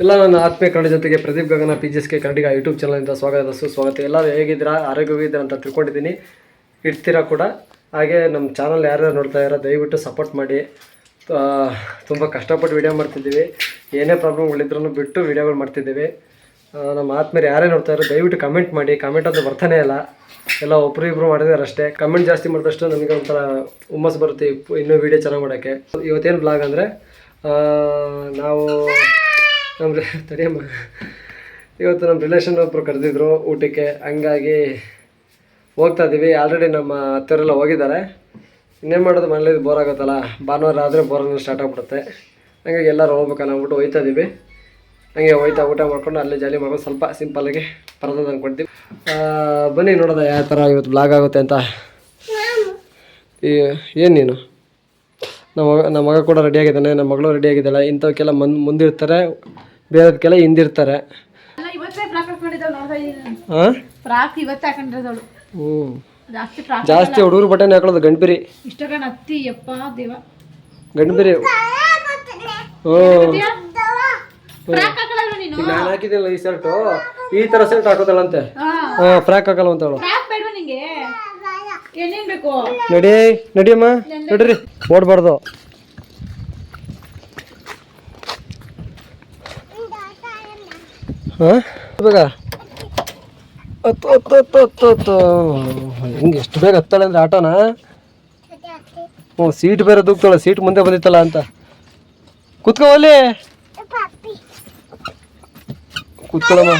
ಎಲ್ಲ ನನ್ನ ಆತ್ಮೀಯ ಕನ್ನಡ ಜೊತೆಗೆ ಪ್ರದೀಪ್ ಗಗನ PGSK ಕನ್ನಡಿಗ ಯೂಟ್ಯೂಬ್ ಚಾನಲಿಂದ ಸುಸ್ವಾಗತ. ಎಲ್ಲರೂ ಹೇಗಿದ್ದೀರಾ, ಆರೋಗ್ಯವಾಗಿದ್ದೀರಾ ಅಂತ ತಿಳ್ಕೊಂಡಿದ್ದೀನಿ, ಇರ್ತೀರಾ ಕೂಡ. ಹಾಗೆ ನಮ್ಮ ಚಾನಲ್ ಯಾರ್ಯಾರು ನೋಡ್ತಾ ಇರೋ ದಯವಿಟ್ಟು ಸಪೋರ್ಟ್ ಮಾಡಿ. ತುಂಬ ಕಷ್ಟಪಟ್ಟು ವೀಡಿಯೋ ಮಾಡ್ತಿದ್ದೀವಿ, ಏನೇ ಪ್ರಾಬ್ಲಮ್ಗಳಿದ್ರೂ ಬಿಟ್ಟು ವೀಡಿಯೋಗಳು ಮಾಡ್ತಿದ್ದೀವಿ. ನಮ್ಮ ಆತ್ಮೀಯರು ಯಾರೇ ನೋಡ್ತಾ ಇರೋ ದಯವಿಟ್ಟು ಕಮೆಂಟ್ ಮಾಡಿ. ಕಮೆಂಟ್ ಅಂತೂ ಬರ್ತಾನೆ ಇಲ್ಲ, ಎಲ್ಲ ಒಬ್ಬರು ಮಾಡಿದಾರೆ ಅಷ್ಟೇ. ಕಮೆಂಟ್ ಜಾಸ್ತಿ ಮಾಡಿದಷ್ಟು ನಮಗೆ ಒಂಥರ ಹುಮ್ಮಸ್ಸು ಬರುತ್ತೆ ಇನ್ನೂ ವೀಡಿಯೋ ಚೆನ್ನಾಗಿ ಮಾಡೋಕ್ಕೆ. ಇವತ್ತೇನು ಬ್ಲಾಗ್ ಅಂದರೆ ನಾವು ಇವತ್ತು ನಮ್ಮ ರಿಲೇಷನ್ ಒಬ್ಬರು ಕರೆದಿದ್ರು ಊಟಕ್ಕೆ, ಹಂಗಾಗಿ ಹೋಗ್ತಾ ಇದ್ದೀವಿ. ಆಲ್ರೆಡಿ ನಮ್ಮ ಅತ್ತೆಯವರೆಲ್ಲ ಹೋಗಿದ್ದಾರೆ. ಇನ್ನೇನು ಮಾಡೋದು, ಮನೇಲಿ ಬೋರ್ ಆಗುತ್ತಲ್ಲ, ಭಾನುವಾರ ಆದರೆ ಬೋರನ್ನು ಸ್ಟಾರ್ಟ್ ಆಗಿಬಿಡುತ್ತೆ. ಹಂಗಾಗಿ ಎಲ್ಲರೂ ಹೋಗ್ಬೇಕಲ್ಲ ಅಂದ್ಬಿಟ್ಟು ಹೋಯ್ತಾ ಇದ್ದೀವಿ. ಹಂಗೆ ಹೋಯ್ತಾ ಊಟ ಮಾಡ್ಕೊಂಡು ಅಲ್ಲೇ ಜಾಲಿ ಮಾಡ್ಕೊಂಡು ಸ್ವಲ್ಪ ಸಿಂಪಲ್ಲಾಗಿ ಬರೋದು ಅಂದ್ಕೊಳ್ತೀವಿ. ಬನ್ನಿ ನೋಡೋದ ಯಾವ ಥರ ಇವತ್ತು ಬ್ಲಾಗ್ ಆಗುತ್ತೆ ಅಂತ. ಏನು ನೀನು ನಮ್ಮ ಮಗ ಕೂಡ ರೆಡಿಯಾಗಿದ್ದಾನೆ, ನಮ್ಮ ಮಗಳು ರೆಡಿಯಾಗಿದ್ದಾಳೆ. ಇಂಥವಕ್ಕೆಲ್ಲ ಮುಂದಿರ್ತಾರೆ, ಬೇರೆದಕ್ಕೆಲ್ಲ ಹಿಂದಿರ್ತಾರೆ. ಜಾಸ್ತಿ ಹುಡುಗರು ಬಟ್ಟೆನೇ ಹಾಕೊಳ್ಳೋದು ಗಂಡ್ಬಿರಿ ಗಂಡ್ಬಿರಿ. ನಾನು ಹಾಕಿದ್ದಿಲ್ಲ ಈ ಶರ್ಟು, ಈ ಥರ ಶರ್ಟ್ ಹಾಕೋದಲ್ಲಂತೆ. ಫ್ರಾಕ್ ಹಾಕಲ್ಲ ಅಂತ ಅವಳು. ನಡಿಯಮ್ಮ, ನಡ್ರಿ, ಓಡ್ಬಾರ್ದು. ಹಾಂ ಬೇಗ ಹತ್ತು ಹಿಂಗೆ ಎಷ್ಟು ಬೇಗ ಹತ್ತಾಳೆ ಅಂದರೆ ಆಟೋನ. ಸೀಟ್ ಬೇರೆ ದೂಗ್ತಾಳೆ, ಸೀಟ್ ಮುಂದೆ ಬಂದಿತ್ತಲ್ಲ ಅಂತ. ಕೂತ್ಕೋ ಅಲ್ಲಿ, ಕೂತ್ಕೊಳ್ಳಮ್ಮ.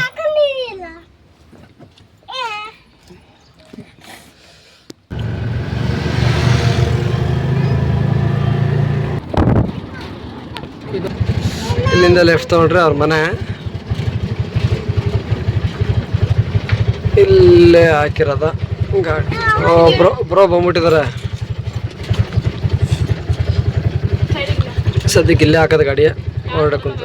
ಇಲ್ಲಿಂದ ಲೆಫ್ಟ್ ತಗೊಂಡ್ರೆ ಅವ್ರ ಮನೆ, ಇಲ್ಲೇ ಹಾಕಿರೋದ ಗಾಡಿ. ಬ್ರೋ ಬಂದ್ಬಿಟ್ಟಿದ್ದಾರೆ, ಸದ್ಯಕ್ಕೆ ಇಲ್ಲೇ ಹಾಕೋದು ಗಾಡಿ ಹೊರಡಕ್ಕಂತ.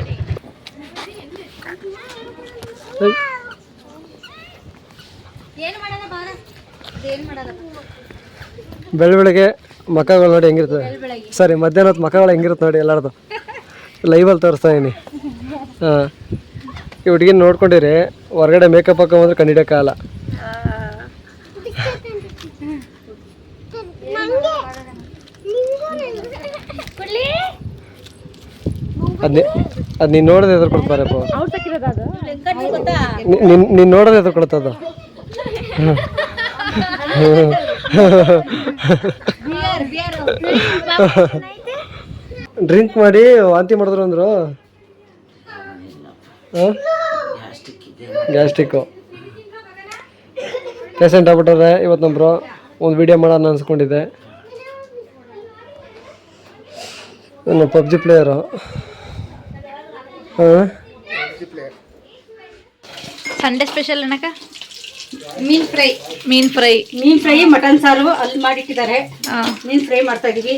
ಬೆಳಗ್ಗೆ ಮಕ್ಕಗಳು ನೋಡಿ ಹೆಂಗಿರ್ತದೆ, ಸರಿ ಮಧ್ಯಾಹ್ನ ಹೊತ್ತು ಮಕ್ಕಗಳು ಹೆಂಗಿರುತ್ತೆ ನೋಡಿ ಎಲ್ಲರದು ಲೈವಲ್ಲಿ ತೋರಿಸ್ತಾ ಇದೀನಿ. ಹಾಂ, ಈ ಹುಡುಗಿನ ನೋಡ್ಕೊಂಡಿರಿ, ಹೊರಗಡೆ ಮೇಕಪ್ ಹಾಕೊಂಡ್ರೆ ಕಂಡಿಡಿಯೋಕ್ಕಾಗಲ್ಲ. ಅದು ನೀನು ನೋಡೋದು ಎದುರು ಕೊಡ್ತಾರಪ್ಪ, ನೀನು ನೋಡೋದು ಎದುರು ಕೊಡ್ತದ. ಡ್ರಿಂಕ್ ಮಾಡಿ ವಾಂತಿ ಮಾಡಿದ್ರು ಅಂದರು. ಗ್ಯಾಸ್ಟ್ರಿಕ್ಕು ಪೇಷಂಟ್ ಆಗ್ಬಿಟ್ಟಾರೆ. ಇವತ್ತು ನಮ್ಮರು ಒಂದು ವಿಡಿಯೋ ಮಾಡೋಣ ಅನ್ಸ್ಕೊಂಡಿದ್ದೆ. ನಾನು PUBG ಪ್ಲೇಯರು. ಹಾಂ, ಸಂಡೇ ಸ್ಪೆಷಲ್ ಏನಕ್ಕ? ಮೀನ್ ಫ್ರೈ ಮಟನ್ ಸಾರು ಅಲ್ಲಿ ಮಾಡಿಟ್ಟಿದ್ದಾರೆ. ಮೀನ್ ಫ್ರೈ ಮಾಡ್ತಾ ಇದೀವಿ.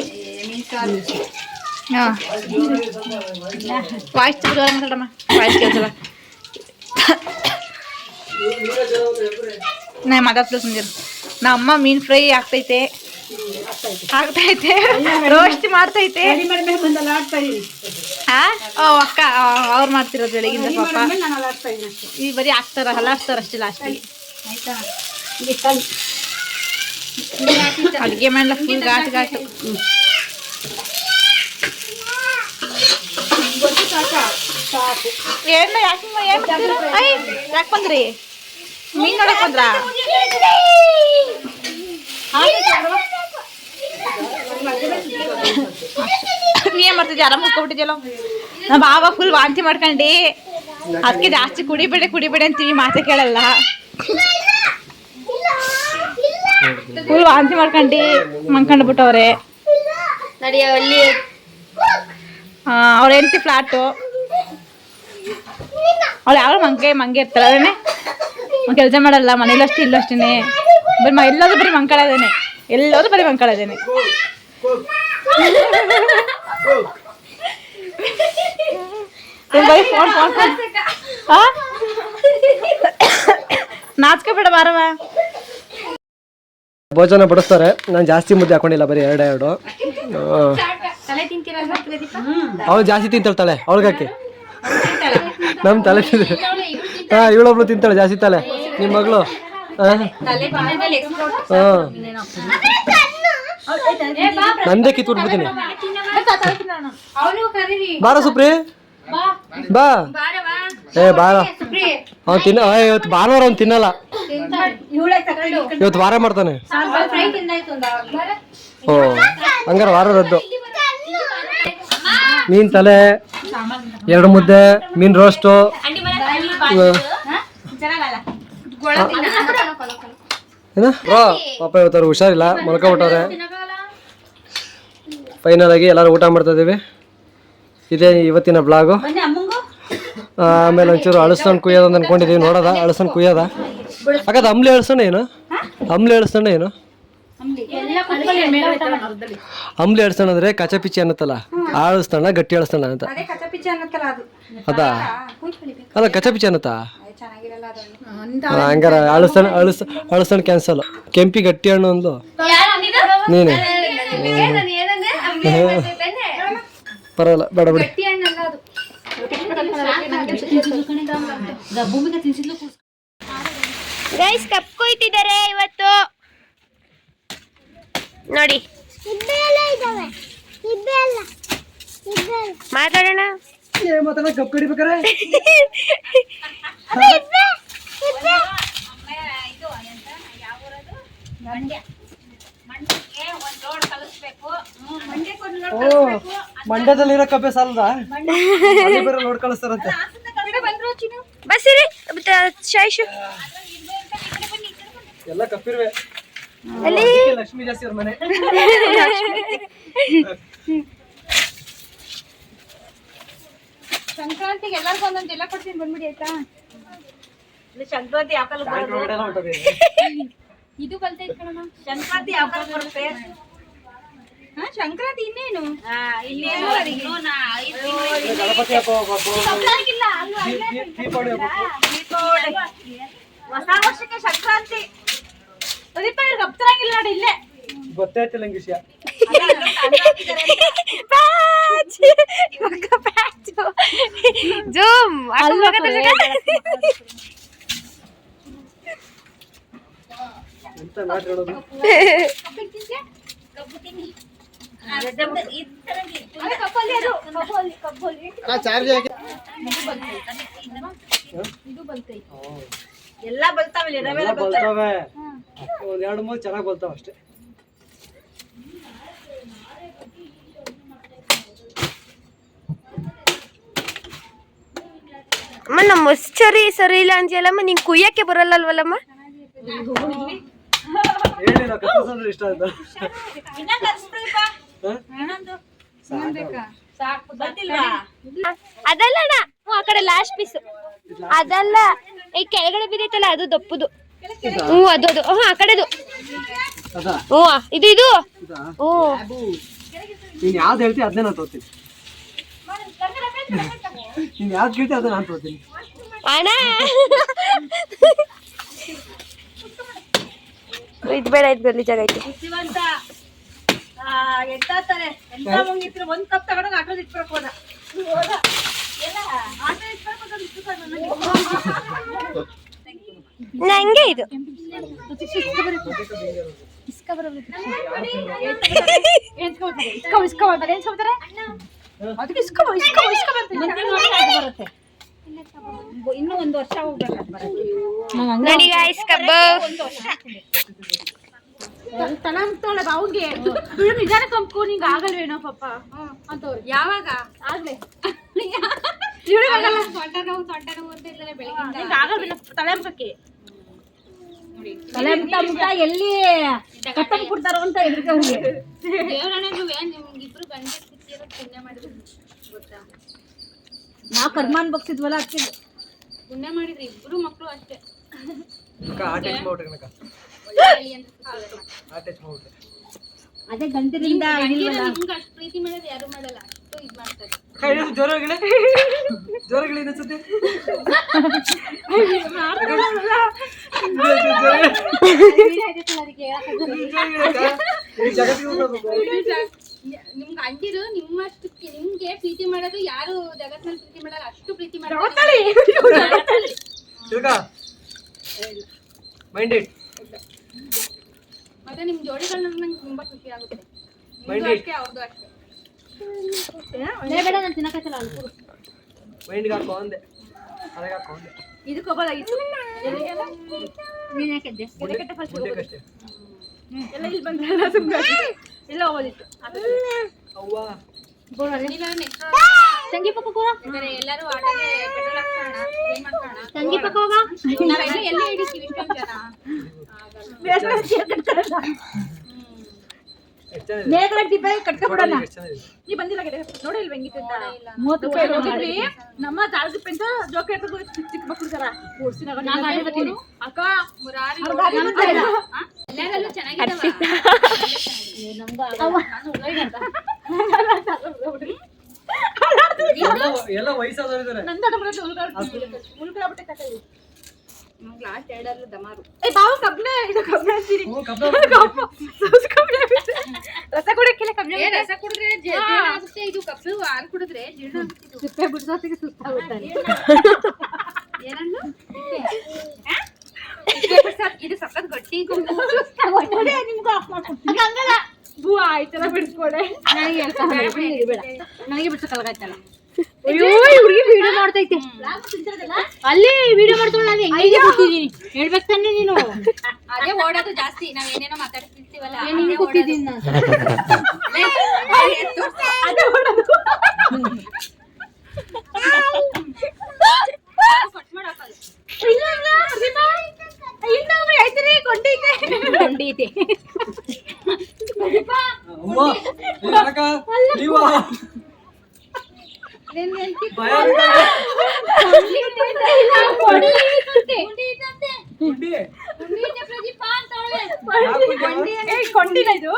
ಮೀನ್ ಸಾರು ವಾಯ್ಸ್ ಮಾತಾಡಮ್ಮ, ವಾಯ್ಸ್ ಕೇಳ್ಸಲ್ಲ. ನಾ ಮಾತಾಡ್ತಿಲ್ಲ ಸಂಜೆ. ನಮ್ಮ ಮೀನ್ ಫ್ರೈ ಆಗ್ತೈತೆ, ರೋಸ್ಟ್ ಮಾಡ್ತೈತೆ. ಅಕ್ಕ ಅವ್ರು ಮಾಡ್ತಿರೋದು ಬೆಳಗಿಂದ ಪಾಪ. ಈ ಬರೀ ಹಾಕ್ತಾರ, ಹಲಾಡ್ತಾರ ಅಷ್ಟೇ ಲಾಸ್ಟಿಗೆ. ಅಡುಗೆ ಮಾಡಲ ಫುಲ್ ಘಾಟ್. ಏನು ಯಾಕೆ ಬಂದ್ರಿ? ಮೀನ್ ನೋಡಕ್ ಬಂದ್ರ? ನೀ ಏನ್ ಮಾಡ್ತಿದ್ದಿ? ಆರಾಮ್ ಮುಟ್ಕೊಬಿಟ್ಟಿದ್ಯಲ್ಲ. ನಮ್ಮ ಬಾಬಾ ಫುಲ್ ವಾಂತಿ ಮಾಡ್ಕೊಂಡಿ, ಅದಕ್ಕೆ ಜಾಸ್ತಿ ಕುಡಿಬೇಡಿ ಅಂತೀವಿ, ಮಾತೆ ಕೇಳಲ್ಲ. ಫುಲ್ ವಾಂತಿ ಮಾಡ್ಕೊಂಡು ಮಂಕೊಂಡು ಬಿಟ್ಟವ್ರೆ. ಅವ್ರ ಹೆಂಡತಿ ಫ್ಲಾಟು, ಅವಳು ಯಾವ ಮಂಗೆ ಇರ್ತಾಳೆ. ಅದೇನೆ ಕೆಲಸ ಮಾಡಲ್ಲ, ಮನೇಲಿ ಅಷ್ಟು ಇಲ್ಲೂ ಅಷ್ಟೇನೆ. ಎಲ್ಲೋದು ಬರೀ ಮಂಕಳದೇನೆ, ಎಲ್ಲೋದು ಬರೀ ಮಂಕಳದೇನೆ. ಬರೀ ಫೋನ್ ನಾಚ್ಕೋಬೇಡ ಬಾರವ. ಭೋಜನ ಬಡಿಸ್ತಾರೆ. ನಾನು ಜಾಸ್ತಿ ಮುದ್ದೆ ಹಾಕೊಂಡಿಲ್ಲ, ಬರೀ ಎರಡು. ಅವಳು ಜಾಸ್ತಿ ತಿಂತಾಳೆ, ಅವಳಿಗಾಕಿ ನಮ್ಮ ತಲೆ ಹಾಂ ಇವಳೊಬ್ಳು ತಿಂತಾಳೆ ಜಾಸ್ತಿ ತಲೆ ನಿಮ್ಮ ಮಗಳು ಹಾಂ ನಂದೇ ಕಿತ್ಬಿಟ್ಬಿಡ್ತೀನಿ ಬಾರ ಸುಪ್ರಿ ಬಾ ಬಾರ ಅವ್ನು ತಿನ್ನ ಇವತ್ತು ಭಾನುವಾರ ಅವ್ನು ತಿನ್ನಲ್ಲ ಇವತ್ತು ವಾರ ಮಾಡ್ತಾನೆ ಓ ಹಂಗಾರೆ ವಾರ ರದ್ದು ಮೀನ್ ತಲೆ 2 ಮುದ್ದೆ ಮೀನ್ ರೋಸ್ಟು ಏನ ಬ್ರೋ ಪಾಪ ಇವತ್ತವ್ರು ಹುಷಾರಿಲ್ಲ ಮಲ್ಕೊಬಿಟ್ಟವ್ರೆ ಫೈನಲ್ ಆಗಿ ಎಲ್ಲರೂ ಊಟ ಮಾಡ್ತಾ ಇದೀವಿ ಇದೇ ಇವತ್ತಿನ ಬ್ಲಾಗು ಆಮೇಲೆ ಒಂಚೂರು ಅಳಸಣ್ಣ ಕುಯ್ಯೋದು ಅಂತ ಅನ್ಕೊಂಡಿದೀವಿ ನೋಡೋದ ಅಳಸಣ್ಣ ಕುಯ್ಯೋದ ಹಾಗಾದ ಅಂಬ್ಲಿ ಅಳಸಣ್ಣ ಏನು ಅಂಬ್ಲಿ ಅಳಸಣ್ಣ ಏನು ಅಂಬ್ಲಿ ಅಳಸಣ್ಣ ಅಂದ್ರೆ ಕಚಪಿಚಿ ಅನ್ನತ್ತಲ್ಲ ಅಳಸ್ತಣ್ಣ ಗಟ್ಟಿ ಅಳಸ್ತಣ್ಣ ಅಂತ ಅದಾ ಅಲ್ಲ ಕಚಪಿಚಿ ಅನ್ನತ್ತಾ ಹಂಗಾರ ಅಳಸಣ್ಣ ಕ್ಯಾನ್ಸಲ್ ಕೆಂಪಿ ಗಟ್ಟಿ ಹಣ್ಣು ಒಂದು ನೀನೆ ಪರವಾಗಿಲ್ಲ ಬೇಡ ಬಿಡಿ ಗೈಸ್ ಕಪ್ ಕೊಯ್ತಿದ್ದಾರೆ ಇವತ್ತು ನೋಡಿ ಮಾತಾಡೋಣ ಕಪ್ ಕಡಿಬೇಕಾರೆ ಮಂಡ್ಯದಲ್ಲಿರೋ ಕಬ್ಬೆ ಸಾಲದ ನೋಡ್ ಕಳಿಸ್ತಾರಂತೆ ಬಸ್ಸಿರಿ ಶೈಶು ಎಲ್ಲ ಕಪ್ಪಿರ್ವೆ ಲಕ್ಷ್ಮೀ ಜಾಸ್ತಿ ಅವ್ರ ಮನೆ ಸಂಕ್ರಾಂತಿಗೆ ಎಲ್ಲರಿಗೂ ಒಂದೊಂದು ಎಲ್ಲ ಕೊಡ್ತೀನಿ ಬಂದ್ಬಿಡಿ ಆಯ್ತಾ ಸಂಕ್ರಾಂತಿ ಇದು ಕಲ್ತೈತ್ ಕಣಮ್ಮ ಸಂಕ್ರಾಂತಿ ಯಾವ ಬರುತ್ತೆ ಸಂಕ್ರಾಂತಿ ಇನ್ನೇನು ಹೊಸ ವರ್ಷಕ್ಕೆ ಸಂಕ್ರಾಂತಿ ಹಬ್ತರಂಗಿಲ್ಲ ನೋಡಿ ಇಲ್ಲೇ ಗೊತ್ತಾಯ್ತಿಲ್ಲ ನಂಗೆ ವಿಷಯ ಜೂಮ್ ಎಂತ ಮಾತಾಡೋದು ಎಲ್ಲ ಬಲ್ತಾವೆ ಬಲ್ತಾವೆ ಒಂದ್ 2-3 ಚೆನ್ನಾಗಿ ಬಲ್ತಾವ ಅಷ್ಟೇ ಅಮ್ಮ ನಮ್ಮ ಮೊಸ್ಚರಿ ಸರಿ ಇಲ್ಲ ಅಂಜಲಮ್ಮ ನಿಂಗೆ ಕುಯ್ಯಕ್ಕೆ ಬರಲ್ಲಲ್ವಲ್ಲಮ್ಮ ಹೇಳಿ ನಾವು ಕತ್ತರಿಸೋದ್ರೆ ಇಷ್ಟ ಆಯ್ತಾ ಅದಲ್ಲ ಅಣ್ಣ ಆ ಕಡೆ ಲಾಸ್ಟ್ ಪೀಸ್ ಅದಲ್ಲ ಈ ಕೆಳಗಡೆ ಬಿದ್ದೈತಲ್ಲ ಅದು ದಪ್ಪದು ಅದು ಅದು ಆ ಕಡೆದು ಇದು ಇದು ನೀನ್ ಯಾವ್ದು ಹೇಳ್ತೀವಿ ಅದನ್ನೇ ನಾನು ತೋತೀನಿ ನೀನ್ ಯಾವ್ದು ಕೇಳ್ತೀವಿ ಅದನ್ನ ನಾನು ತೋತೀನಿ ಅಣ್ಣ ಇದು ಬೇಡ ಇದು ಬರ್ಲಿ ಜಾಗ ಐತಿ ಒಂದ್ ಕಪ್ ತಗೊಂಡೋಗ ಆಟೋದ್ ಇಟ್ಬರ್ಕೋದ ನಂಗೆ ಇದು ಇನ್ನು 1 ವರ್ಷ ಹೋಗ್ಬೇಕು ನೋಡಿ ಗಾಯ್ಸ್ ಕಬ್ಬು ಅವ್ಗೆ ನಿಜಾನ ಕಂಪ್ಕೊ ನಿಂಗೆ ಆಗಲ್ವೇನೋ ಪಾಪ ಅಂತವ್ರು ಯಾವಾಗ ಆಗ್ಲೇ ಸೊಂಟ ನೋವು ಅಂತ ಇದ್ದಲ್ಲ ಬೆಳಿಗ್ಗೆ ಆಗಲ್ವೇನೋ ತಲೆ ಮುಖಕ್ಕೆ ತಲೆ ಮುಟ್ಟ ಎಲ್ಲಿ ಕಟ್ಟಕ್ ಬಿಡ್ತಾರೋ ಅಂತ ಹೆದರಿಕೆ ಅವ್ರಿಗೆ ನಿಮ್ಗಿಬ್ರು ಗಂಟೆ ಕುತ್ತಿರೋ ಪುಣ್ಯ ಮಾಡಿದ್ರು ಗೊತ್ತಾ ನಾವು ಕರ್ಮ ಅನ್ಬಕ್ಸಿದ್ವಲ್ಲ ಅದಕ್ಕೆ ಪುಣ್ಯ ಮಾಡಿದ್ರಿ ಇಬ್ರು ಮಕ್ಕಳು ಅಷ್ಟೇ ಅದೇ ಗಂಟಿನಿಂದ ನಿಮ್ಗೆ ಅಷ್ಟು ಪ್ರೀತಿ ಮಾಡೋದು ಯಾರು ಮಾಡಲ್ಲ ಅಷ್ಟು ಇದು ಮಾಡ್ತಾರೆ ಜೋರಗಿಳಿ ಅನ್ಸುತ್ತೆ ನಿಮ್ಗೆ ಅಂಜಿರು ನಿಮ್ಮಷ್ಟು ನಿಮ್ಗೆ ಅಮ್ಮಂಗೆ ಪ್ರೀತಿ ಮಾಡೋದು ಯಾರು ಜಗತ್ನಲ್ಲಿ ಪ್ರೀತಿ ಮಾಡಲ್ಲ, ಅಷ್ಟು ಪ್ರೀತಿ ಮಾಡ್ತಾರೆ. ಮತ್ತೆ ನಿಮ್ ಜೋಡಿಗಳು ನಂಗೆ ತುಂಬಾ ಖುಷಿ ಆಗುತ್ತೆ. ನಿಮ್ದು ಅಷ್ಟೇ, ಅವ್ರದ್ದು ಅಷ್ಟೇ. ಬೇಡ, ನಾನು ತಿನ್ನಕತ್ತಲ್ಲ ಅನ್ಕೂರು. ಇದಕ್ಕೆ ಹೋಗೋದಾಗಿತ್ತು. ನೀನ್ ಯಾಕಿದ್ದೆ ಎಲ್ಲ ಇಲ್ಲಿ ಬಂದ್ರಲ್ಲ, ಸುಮ್ಮನೆ ಎಲ್ಲ ಹೋಗೋದಿತ್ತು. ತಂಗಿ ಪಕ್ಕ ಕೂಡ ಎಲ್ಲರೂ ಆಟೋಗೆ ಪೆಟ್ರೋಲ್ ಹಾಕ್ಸೋಣ, ಏನ್ ಮಾಡ್ಕೋಣ. ತಂಗಿ ಪಕ್ಕ ಹೋಗ, ನಾವೆಲ್ಲ ಎಲ್ಲ ಹಿಡಿತೀವಿ ಇಷ್ಟೊಂದು ಜನ. ಕಟ್ಕೊಬಿಡೋಣ. ನೀ ಬಂದಿಲ್ಲ ನೋಡಿ, ಇಲ್ಲಿ ಹೆಂಗಿತ್ತು ಅಂತ. 30 ರೂಪಾಯಿ ಹೋಗಿದ್ವಿ. ನಮ್ಮ ತಾಳ್ದು ಪೆಂಟ ಜೋಕ ಚಿಕ್ಕ ಮಕ್ಕಳು ತರ ಕೂರ್ಸಿನಾಗ ಅಕ್ಕ ಎಲ್ಲರಲ್ಲೂ ಚೆನ್ನಾಗಿದ್ದಾವ. ಎಲ್ಲ ವಯಸ್ಸಾದವರಿದ್ದಾರೆ. ಲಾಸ್ಟ್ ಎರಡಲ್ಲೂ ದಮಾರು. ರಸ ಕುಡಿಯಕ್ಕಿಲ್ಲ ಕಮ್ಮಿ, ರಸ ಕುಡಿದ್ರೆ ಜೀರ್ಣ ಆಗುತ್ತೆ. ಇದು ಕಪ್ಪು ಹಾಲು ಕುಡಿದ್ರೆ ಜೀರ್ಣ ಆಗುತ್ತೆ. ಸಿಪ್ಪೆ ಬಿಡ್ಸೋತಿಗೆ ಸುಸ್ತಾಗುತ್ತಾರೆ. ಏನನ್ನು ಇದು ಸಖತ್ ಗಟ್ಟಿ. ಆಯ್ತಲ್ಲ ಬಿಡಿಸ್ಕೊಡೆ. ನನಗೆ ಬಿಡ್ಸಕ್ಕಾಗತ್ತಲ್ಲ. ಅಯ್ಯೋ ಇವ್ರಿಗೆ ವಿಡಿಯೋ ಮಾಡ್ತೈತೆ. ಅಲ್ಲಿ ವಿಡಿಯೋ ಮಾಡ್ತಾಳೆ, ನಾನು ಹೆಂಗೆ ಗೊತ್ತಿದ್ದೀನಿ ಹೇಳ್ಬೇಕು ತಾನೆ ನೀನು. ಅದೇ ಓಡೋದು ಜಾಸ್ತಿ, ನಾವ್ ಏನೇನೋ ಮಾತಾಡ್ತಿರ್ತೀವಲ್ಲ. ನಿಂಗೆ ಗೊತ್ತಿದ್ದೀನಿ ನಾನು. ಅದೇ ಓಡೋದು. ಕೊಂಡೈತೆ ಕೊಂಡಿನ ಇದು.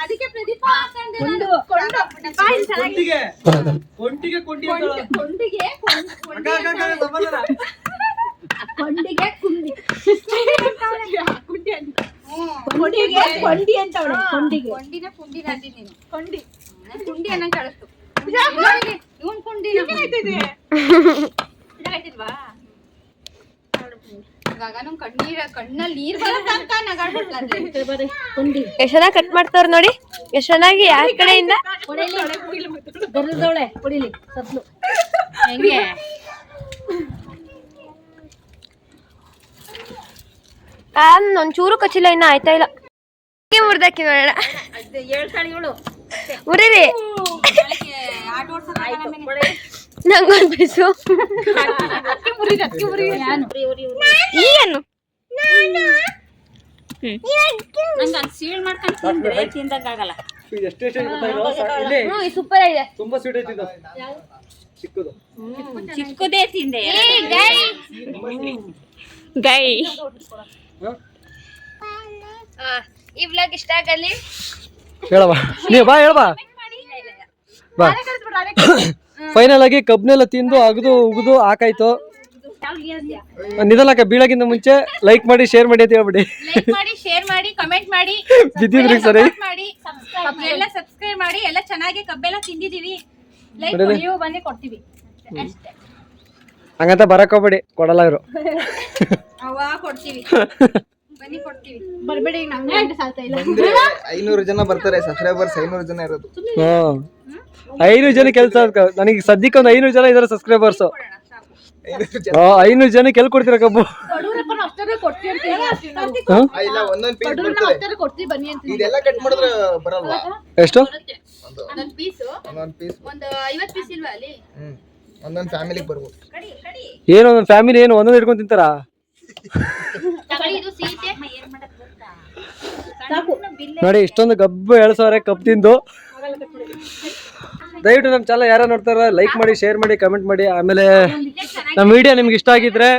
ಅದಕ್ಕೆ ಪ್ರದೀಪ ಕೊಂಡಿಗೆ ಕೊಂಡಿ ಅಂತ ಕೊಂಡಿನ ಕುಂಡಿನ ಅಂದಿ ನೀನು. ಕುಂಡಿ ಅನ್ನಂಗ್ ಕಾಣಿಸ್ತು. ಇವನ್ ಕುಂಡಿ ಆಯ್ತಿಲ್ವಾ? ಇವಾಗ ನಮ್ ಕಣ್ಣಲ್ಲಿ ನೀರ್ ಬರತ್ತಂತ ನಗಾಡ್ಬಿಟ್ಲ. ಎಷ್ಟ್ ಚೆನ್ನಾಗಿ ಕಟ್ ಮಾಡ್ತಾರ ನೋಡಿ, ಎಷ್ಟ್ ಚೆನ್ನಾಗಿ ಯಾರ ಕಡೆಯಿಂದ ಗರ್ದವಳೆ ಕುಡಿಲಿ ಸತ್ಲು. ಹೆಂಗೆ ಒಂಚೂರು ಕಚ್ಚಿಲ್ಲ, ಇನ್ನ ಆಯ್ತಾ ಇಲ್ಲ. ಮುರ್ದಾಕಿ ನೋಡೋಣ, ಮುರಿರಿ. ನಂಗೊಂದು ಪೀಸು ಏನು ಸೀಳ್ ಮಾಡ್ಕೊಂಡು ತಿಂದ್ರೆ ತಿಂದಂಗಾಗಲ್ಲ. ಸೂಪರ್ ಆಗಿದೆ. ತುಂಬಾ ಸ್ವೀಟ್ ಐತಿ ಇದು. ಚಿಕ್ಕದು ಚಿಕ್ಕದೇ ತಿಂದೆ. ಗೈ ಈ ವ್ಲಾಗ್ ಇಷ್ಟ ಆಗಲಿ ಹೇಳವಾ, ನೀ ಬಾ ಹೇಳವಾ. ಬಾ ಫೈನಲ್ ಆಗಿ ಕಬ್ನೆಲ್ಲ ತಿಂದು ಅಗದು ಉಗಿದು ಹಾಕಾಯ್ತು. ನಿಧಾನಕ್ಕೆ ಬೀಳಕ್ಕಿಂತ ಮುಂಚೆ ಲೈಕ್ ಮಾಡಿ, ಶೇರ್ ಮಾಡಿ ಅಂತ ಹೇಳ್ಬಿಡಿ. ಲೈಕ್ ಮಾಡಿ, ಶೇರ್ ಮಾಡಿ, ಕಮೆಂಟ್ ಮಾಡಿ, ಬಿದ್ದಿದ್ರಿ ಸರಿ ಮಾಡಿ, ಎಲ್ಲ ಸಬ್ಸ್ಕ್ರೈಬ್ ಮಾಡಿ. ಎಲ್ಲ ಚೆನ್ನಾಗಿ ಕಬ್ಬೆಲ್ಲ ತಿಂದಿದೀವಿ. ಲೈಕ್ ನೀವು ಬನ್ನಿ ಕೊಡ್ತೀವಿ ಅಷ್ಟೇ. ಹಂಗಂತ ಬರಕ್ ಹೋಗ್ಬೇಡಿ, ಕೊಡಲ್ಲ ಇವರು. ಕೊಡ್ತೀವಿ, ಬನ್ನಿ ಕೊಡ್ತೀವಿ. ಬರ್ಬೇಡಿ, ನಮ್ಗೆ ಸಾಲ್ತಾ ಇಲ್ಲ. 500 ಜನ ಬರ್ತಾರೆ, ಸಬ್ಸ್ಕ್ರೈಬರ್ಸ್ 500 ಜನ ಇರೋದು. 500 ಜನ ಕೆಲಸ. ನನಗೆ ಸದ್ಯಕ್ಕೆ ಒಂದು 500 ಜನ ಇದಾರೆ ಸಬ್ಸ್ಕ್ರೈಬರ್ಸ್. 500 ಜನಕ್ಕೆ ಎಲ್ಲಿ ಕೊಡ್ತೀರಾ ಕಬ್ಬು? ಇಲ್ಲ, ಒಂದೊಂದು ಪೀಸ್ ಬರ್ತಾರೆ. ಇದೆಲ್ಲ ಕಟ್ ಮಾಡಿದ್ರೆ ಬರಲ್ವಾ? ಎಷ್ಟು? ಒಂದೊಂದು ಪೀಸ್, ಒಂದೊಂದು ಪೀಸ್ ಒಂದು 50 ಪೀಸ್ ಇಲ್ವಾ ಅಲ್ಲಿ? ಒಂದೊಂದು ಫ್ಯಾಮಿಲಿಗೆ ಬರ್ಬೋದು. ಏನು ಒಂದೊಂದು ಫ್ಯಾಮಿಲಿ ಏನು ಒಂದೊಂದು ಇಟ್ಕೊಂಡು ತಿಂತಾರ? ಇದು ಸೀತೆ ನೋಡಿ, ಇಷ್ಟೊಂದು ಗಬ್ಬು ಎಳ್ಸವ್ರೆ ಕಬ್ಬು ತಿಂದು. ದಯವಿಟ್ಟು ನಮ್ಮ ಚಾನಲ್ ಯಾರು ನೋಡ್ತಾರ ಲೈಕ್ ಮಾಡಿ, ಶೇರ್ ಮಾಡಿ, ಕಮೆಂಟ್ ಮಾಡಿ. ಆಮೇಲೆ ನಮ್ಮ ವಿಡಿಯೋ ನಿಮ್ಗೆ ಇಷ್ಟ ಆಗಿದ್ರೆ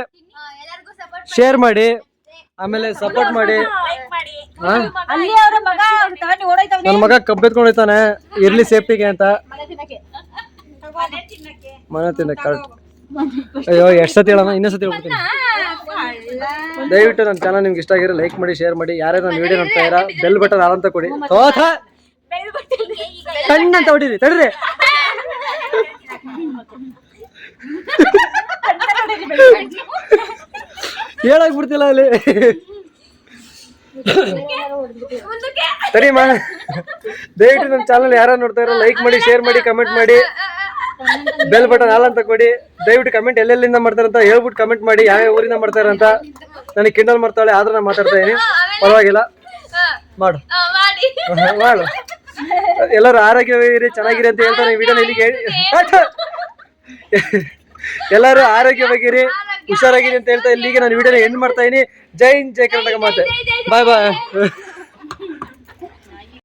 ಶೇರ್ ಮಾಡಿ, ಆಮೇಲೆ ಸಪೋರ್ಟ್ ಮಾಡಿ. ನನ್ನ ಮಗ ಕಬ್ಬು ಎತ್ಕೊಂಡು ಹೋಯ್ತಾನೆ, ಇರ್ಲಿ ಸೇಫ್ಟಿಗೆ ಅಂತ. ಮನೆ ತಿನ್ನಕ್ಕೆ ಕರೆಕ್ಟ್. ಅಯ್ಯೋ ಎಷ್ಟು ಸತಿ ಹೇಳೋಣ, ಇನ್ನೊಂದ್ಸತಿ ಹೇಳ್ಬಿಡ್ತೀನಿ. ದಯವಿಟ್ಟು ನನ್ನ ಚಾನಲ್ ನಿಮ್ಗೆ ಇಷ್ಟ ಆಗಿರೋ ಲೈಕ್ ಮಾಡಿ, ಶೇರ್ ಮಾಡಿ. ಯಾರೇ ನನ್ನ ವಿಡಿಯೋ ನೋಡ್ತಾ ಇರ ಬೆಲ್ ಬಟನ್ ಆಲ್ ಅಂತ ಕೊಡಿ. ಕಣ್ಣಂತ ಹೊಡೀರಿ, ತಡ್ರಿ. ಹೇಳಕ್ ಬಿಡ್ತಿಲ್ಲ ಅಲ್ಲಿ. ಸರಿ ಮಾ, ದಯವಿಟ್ಟು ನಮ್ಮ ಚಾನಲ್ ಯಾರು ನೋಡ್ತಾ ಇರೋ ಲೈಕ್ ಮಾಡಿ, ಶೇರ್ ಮಾಡಿ, ಕಮೆಂಟ್ ಮಾಡಿ, ಬೆಲ್ ಬಟನ್ ಆಲ್ ಅಂತ ಕೊಡಿ. ದಯವಿಟ್ಟು ಕಮೆಂಟ್ ಎಲ್ಲೆಲ್ಲಿಂದ ಮಾಡ್ತಾರಂತ ಹೇಳ್ಬಿಟ್ಟು ಕಮೆಂಟ್ ಮಾಡಿ, ಯಾವ ಊರಿಂದ ಮಾಡ್ತಾರಂತ. ನನಗೆ ಕಿಂಡಲ್ ಮಾಡ್ತಾಳೆ, ಆದ್ರೆ ನಾನು ಮಾತಾಡ್ತಾ ಇದೀನಿ, ಪರವಾಗಿಲ್ಲ, ಮಾಡು ಮಾಡು. ಎಲ್ಲರೂ ಆರೋಗ್ಯವಾಗಿರಿ, ಚೆನ್ನಾಗಿರಿ ಅಂತ ಹೇಳ್ತಾರೆ ವಿಡಿಯೋನ ಇಲ್ಲಿಗೆ. ಎಲ್ಲರೂ ಆರೋಗ್ಯವಾಗಿರಿ, ಹುಷಾರಾಗಿರಿ ಅಂತ ಹೇಳ್ತಾ ಇಲ್ಲಿಗೆ ನಾನು ವಿಡಿಯೋನ ಎಂಡ್ ಮಾಡ್ತಾ ಇದೀನಿ. ಜೈ ಹಿಂದ್, ಜೈ ಕರ್ನಾಟಕ ಮಾತೆ. ಬಾಯ್ ಬಾಯ್.